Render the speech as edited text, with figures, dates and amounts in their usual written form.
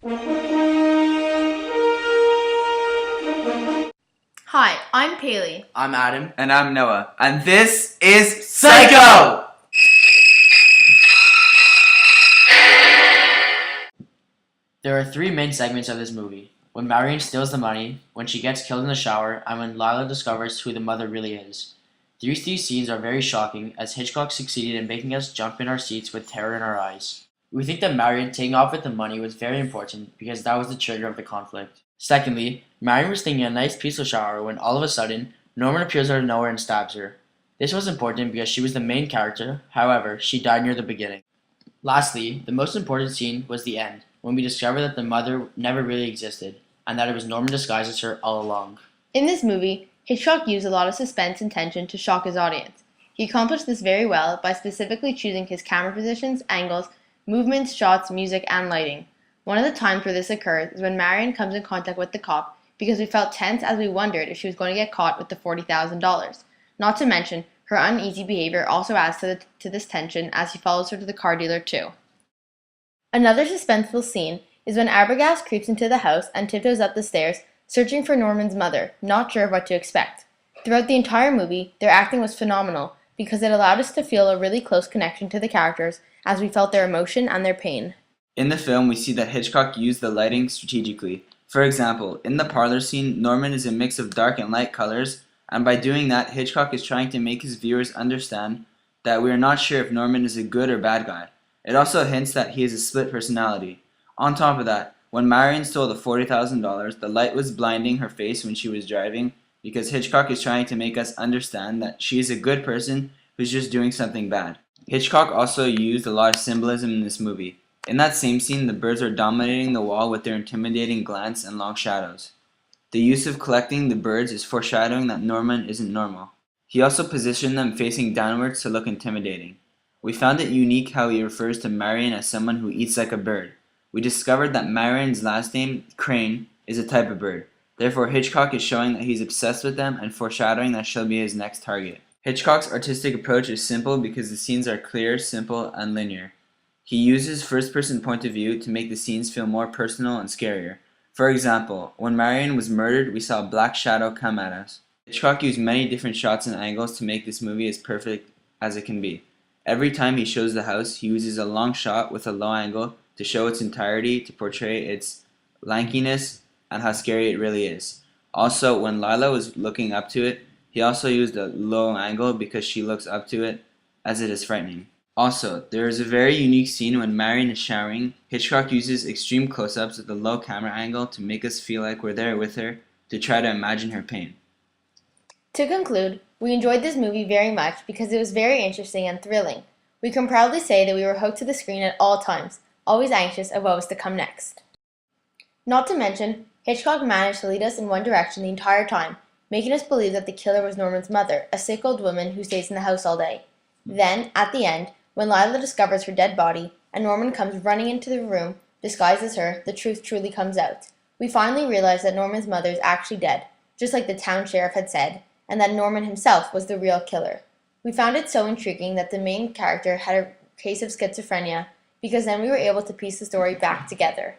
Hi, I'm Paley. I'm Adam. And I'm Noah. And this is Psycho! There are three main segments of this movie. When Marion steals the money, when she gets killed in the shower, and when Lila discovers who the mother really is. These three scenes are very shocking, as Hitchcock succeeded in making us jump in our seats with terror in our eyes. We think that Marion taking off with the money was very important because that was the trigger of the conflict. Secondly, Marion was taking a nice peaceful shower when all of a sudden, Norman appears out of nowhere and stabs her. This was important because she was the main character, however, she died near the beginning. Lastly, the most important scene was the end, when we discover that the mother never really existed, and that it was Norman disguised as her all along. In this movie, Hitchcock used a lot of suspense and tension to shock his audience. He accomplished this very well by specifically choosing his camera positions, angles, movements, shots, music, and lighting. One of the times where this occurs is when Marion comes in contact with the cop because we felt tense as we wondered if she was going to get caught with the $40,000. Not to mention, her uneasy behavior also adds to this tension as he follows her to the car dealer too. Another suspenseful scene is when Arbogast creeps into the house and tiptoes up the stairs, searching for Norman's mother, not sure of what to expect. Throughout the entire movie, their acting was phenomenal because it allowed us to feel a really close connection to the characters as we felt their emotion and their pain. In the film, we see that Hitchcock used the lighting strategically. For example, in the parlor scene, Norman is a mix of dark and light colors, and by doing that, Hitchcock is trying to make his viewers understand that we are not sure if Norman is a good or bad guy. It also hints that he is a split personality. On top of that, when Marion stole the $40,000, the light was blinding her face when she was driving because Hitchcock is trying to make us understand that she is a good person who's just doing something bad. Hitchcock also used a lot of symbolism in this movie. In that same scene, the birds are dominating the wall with their intimidating glance and long shadows. The use of collecting the birds is foreshadowing that Norman isn't normal. He also positioned them facing downwards to look intimidating. We found it unique how he refers to Marion as someone who eats like a bird. We discovered that Marion's last name, Crane, is a type of bird. Therefore, Hitchcock is showing that he's obsessed with them and foreshadowing that she'll be his next target. Hitchcock's artistic approach is simple because the scenes are clear, simple, and linear. He uses first-person point of view to make the scenes feel more personal and scarier. For example, when Marion was murdered, we saw a black shadow come at us. Hitchcock used many different shots and angles to make this movie as perfect as it can be. Every time he shows the house, he uses a long shot with a low angle to show its entirety, to portray its lankiness and how scary it really is. Also, when Lila was looking up to it, he also used a low angle because she looks up to it as it is frightening. Also, there is a very unique scene when Marion is showering. Hitchcock uses extreme close-ups with a low camera angle to make us feel like we're there with her, to try to imagine her pain. To conclude, we enjoyed this movie very much because it was very interesting and thrilling. We can proudly say that we were hooked to the screen at all times, always anxious of what was to come next. Not to mention, Hitchcock managed to lead us in one direction the entire time, making us believe that the killer was Norman's mother, a sick old woman who stays in the house all day. Then, at the end, when Lila discovers her dead body and Norman comes running into the room, disguised as her, the truth truly comes out. We finally realize that Norman's mother is actually dead, just like the town sheriff had said, and that Norman himself was the real killer. We found it so intriguing that the main character had a case of schizophrenia, because then we were able to piece the story back together.